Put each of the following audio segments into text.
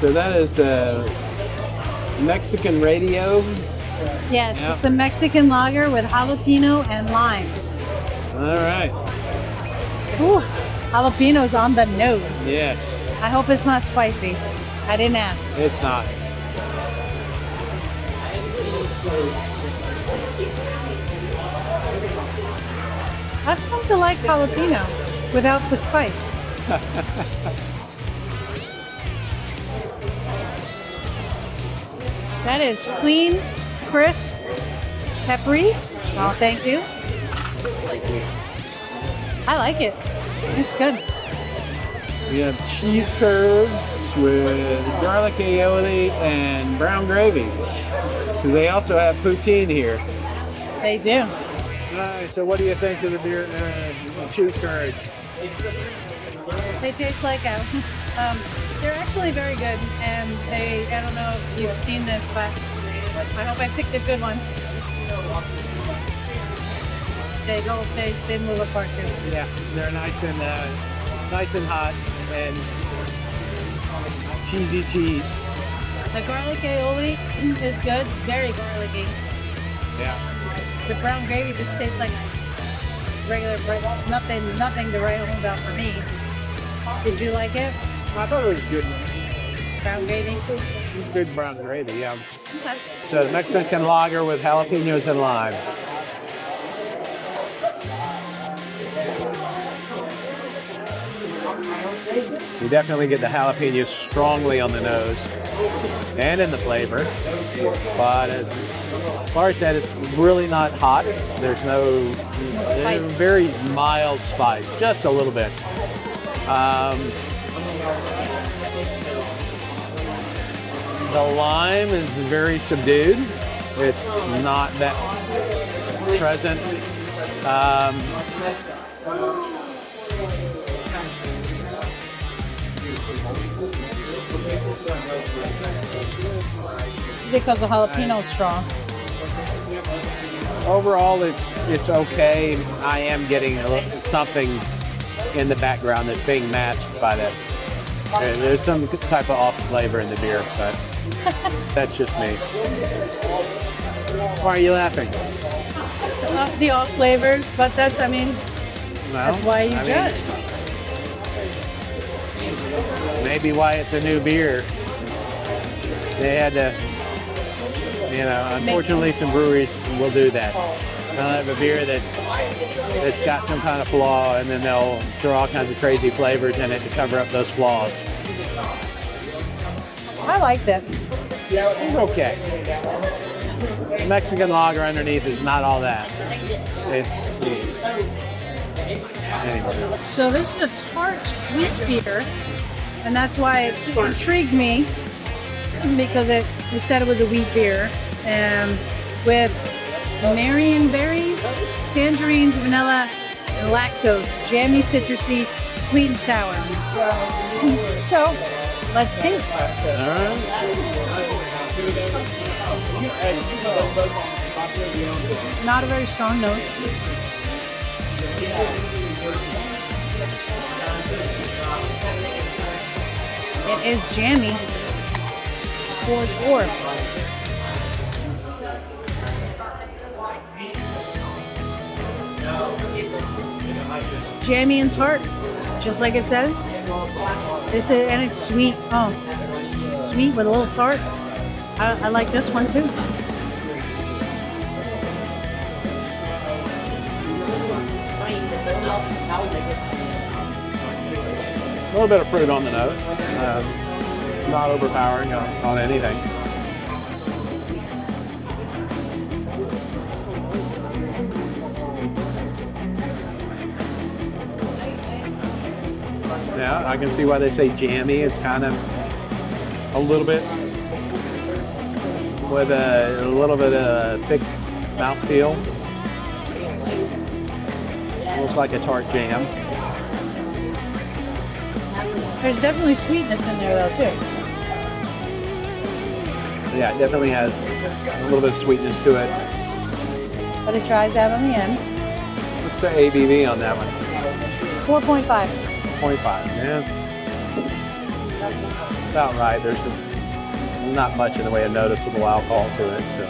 So that is Mexican radio. Yes, Yep. it's a Mexican lager with jalapeno and lime. All right. Ooh, jalapenos on the nose. Yes, I hope it's not spicy. I didn't ask. it's not. I've come to like jalapeno without the spice. That is clean, crisp, peppery. Oh, thank you. I like it. It's good. We have cheese curds with garlic aioli and brown gravy. Because they also have poutine here. They do. All right, so what do you think of the beer cheese curds? They taste like a. They're actually very good, and I don't know if you've seen this, but I hope I picked a good one. They move apart too. Yeah, they're nice and hot and cheesy cheese. The garlic aioli is good, very garlicky. Yeah. The brown gravy just tastes like regular bread. Nothing to write home about for me. Did you like it? I thought it was good. Brown gravy? Good brown gravy, yeah. Okay. So the Mexican lager with jalapenos and lime. You definitely get the jalapenos strongly on the nose and in the flavor. But as Laura said, it's really not hot. There's no very mild spice, just a little bit. The lime is very subdued. It's not that present. Because the jalapeno is strong. Overall, it's okay. I am getting something in the background that's being masked by that. There's some type of off flavor in the beer, but that's just me. Why are you laughing? Just the off flavors, but that's, I mean, that's why you judge. Maybe why it's a new beer. They had to, unfortunately some breweries will do that. They'll have a beer that's got some kind of flaw, and then they'll throw all kinds of crazy flavors in it to cover up those flaws. I liked it. It's okay. The Mexican lager underneath is not all that. Anyway. So this is a tart wheat beer, and that's why it intrigued me, because it said it was a wheat beer, with Marion berries, tangerines, vanilla, and lactose, jammy, citrusy, sweet and sour. So, let's see. All right. Not a very strong nose. It is jammy, for sure. Jammy and tart, just like it said. And it's sweet. Oh, sweet with a little tart. I like this one too. A little bit of fruit on the nose. Not overpowering on anything. Yeah, I can see why they say jammy. It's kind of a little bit with a little bit of thick mouthfeel. Looks like a tart jam. There's definitely sweetness in there though too. Yeah, it definitely has a little bit of sweetness to it. But it dries out on the end. What's the ABV on that one? 4.5. 0.5, yeah. about right. There's not much in the way of noticeable alcohol to it. So.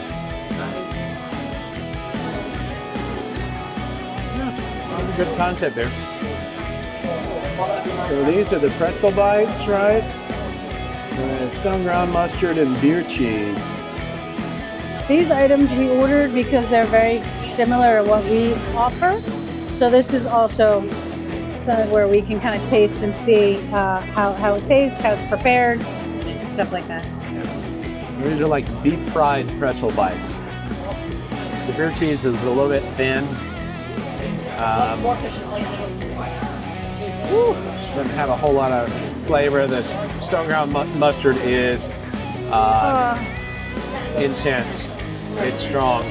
Yeah, good concept there. So these are the pretzel bites, right? Stone ground mustard and beer cheese. These items we ordered because they're very similar to what we offer. So this is also something where we can kind of taste and see how it tastes, how it's prepared, and stuff like that. These are like deep fried pretzel bites. The beer cheese is a little bit thin. Doesn't have a whole lot of flavor. The stone ground mustard is intense. It's strong.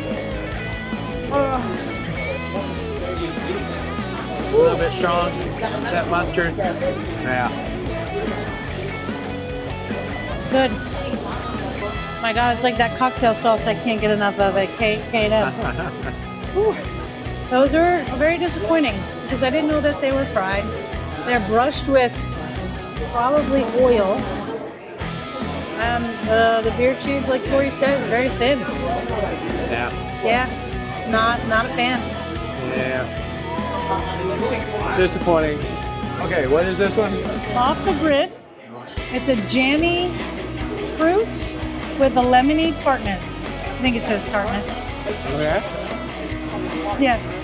A little bit strong. That mustard. Yeah. It's good. My God, it's like that cocktail sauce. I can't get enough of it. K&M. Those are very disappointing because I didn't know that they were fried. They're brushed with probably oil. The beer cheese, like Corey said, is very thin. Yeah. Yeah. Not a fan. Yeah. Disappointing. Okay, what is this one? Off the grid. It's a jammy fruits with a lemony tartness. I think it says tartness. Okay. Yes.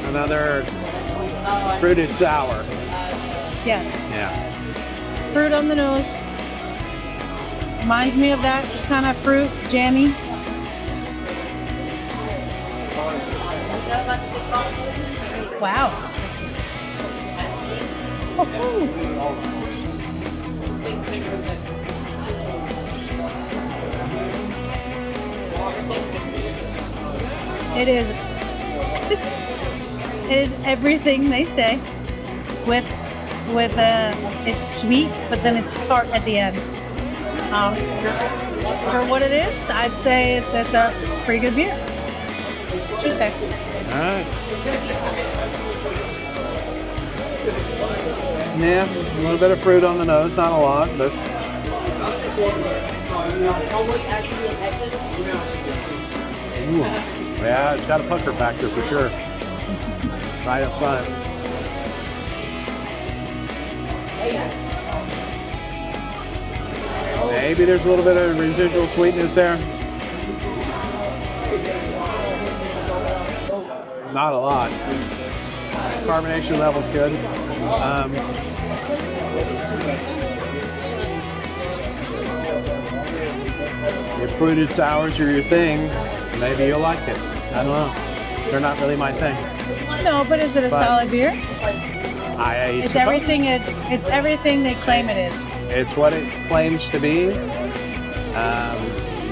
Another fruited sour. Yes. Yeah. Fruit on the nose. Reminds me of that kind of fruit, jammy. Wow. It is. It is everything they say. With it's sweet, but then it's tart at the end. For what it is, I'd say it's a pretty good beer. What you say? All right. Yeah, a little bit of fruit on the nose, not a lot, but. Ooh. Yeah, it's got a pucker factor for sure. Right up front. Maybe there's a little bit of residual sweetness there. Not a lot. Carbonation level's good. Your fruited sours are your thing. Maybe you'll like it. I don't know. They're not really my thing. No, but is it a solid beer? It's everything. It's everything they claim it is. It's what it claims to be.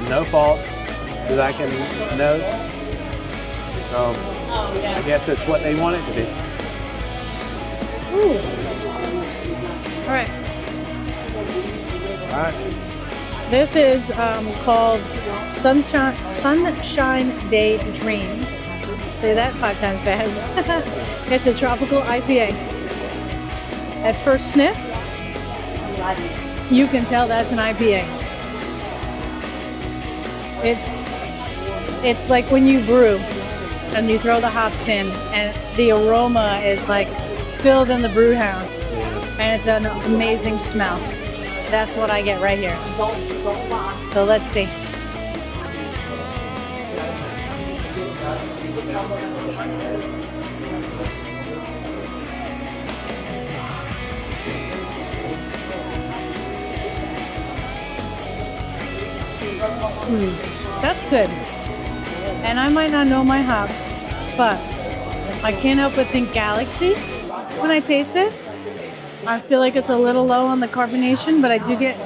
No faults that I can note. So I guess it's what they want it to be. Ooh. All right. All right. This is called Sunshine Day Dream. Say that 5 times fast. It's a tropical IPA. At first sniff, you can tell that's an IPA. It's like when you brew and you throw the hops in and the aroma is like filled in the brew house and it's an amazing smell. That's what I get right here. So let's see. That's good. And I might not know my hops, but I can't help but think Galaxy when I taste this. I feel like it's a little low on the carbonation, but I do get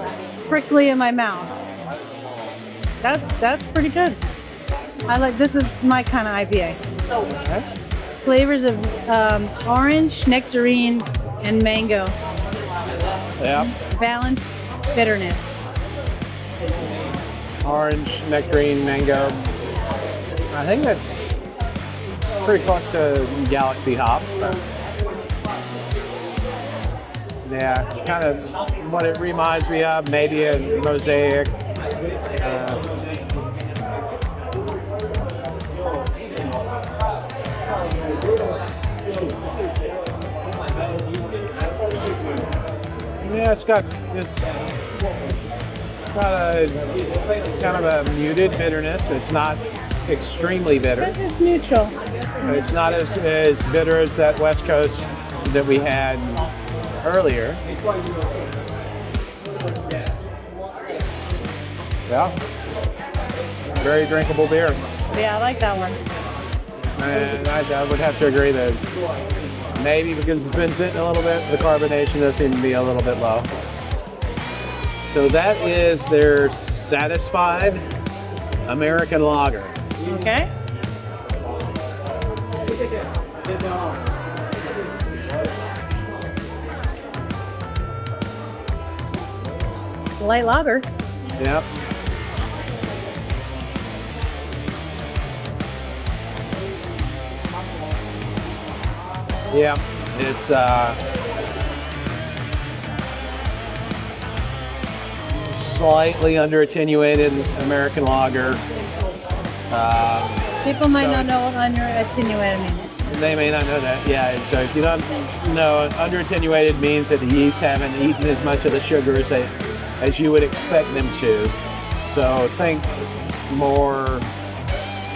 prickly in my mouth. That's pretty good. This is my kind of IPA. Okay. Flavors of orange, nectarine, and mango. Yeah. Balanced bitterness. Orange, nectarine, mango. I think that's pretty close to Galaxy hops, but Yeah, kind of what it reminds me of, maybe a mosaic. Yeah, it's got a kind of a muted bitterness. It's not extremely bitter. It's just neutral. It's not as bitter as that West Coast that we had earlier. Yeah, very drinkable beer. Yeah, I like that one. And I would have to agree that maybe because it's been sitting a little bit, the carbonation does seem to be a little bit low. So that is their Satisfied American Lager. Okay. Light lager. Yep. Yeah, it's slightly under attenuated American lager. People might not know what under attenuated means. They may not know that. Yeah, so if you don't know, under attenuated means that the yeast haven't eaten as much of the sugar as you would expect them to. So think more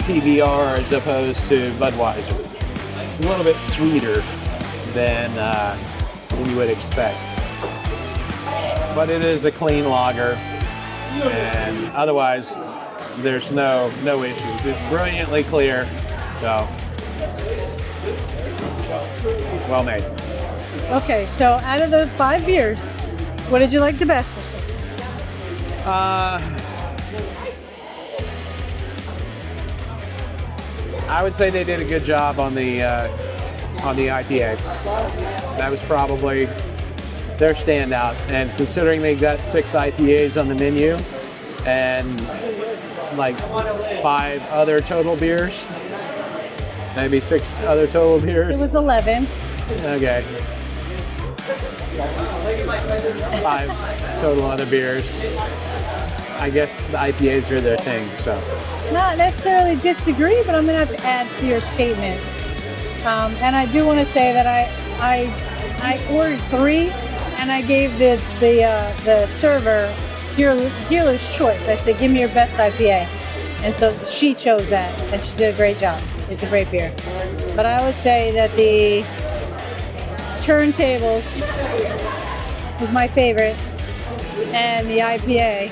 PBR as opposed to Budweiser. It's a little bit sweeter than you would expect. But it is a clean lager, and otherwise there's no issues. It's brilliantly clear, so well made. Okay, so out of the 5 beers, what did you like the best? I would say they did a good job on the IPA. That was probably their standout. And considering they got 6 IPAs on the menu and like 5 other total beers, maybe 6 other total beers. It was 11. Okay. 5 total other beers. I guess the IPAs are their thing, so. Not necessarily disagree, but I'm gonna have to add to your statement. And I do want to say that I ordered 3, and I gave the server dealer's choice. I said, "Give me your best IPA," and so she chose that, and she did a great job. It's a great beer. But I would say that the Turntables was my favorite, and the IPA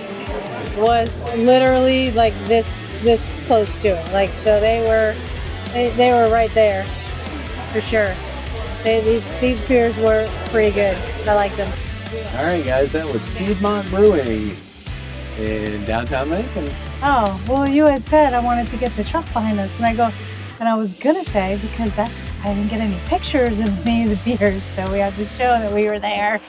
was literally like this close to it. Like, so they were right there for sure. These beers were pretty good. I liked them. All right, guys, that was Piedmont Brewing in downtown Macon. Oh, well, you had said I wanted to get the truck behind us, and I was gonna say, because I didn't get any pictures of any of the beers, so we had to show that we were there.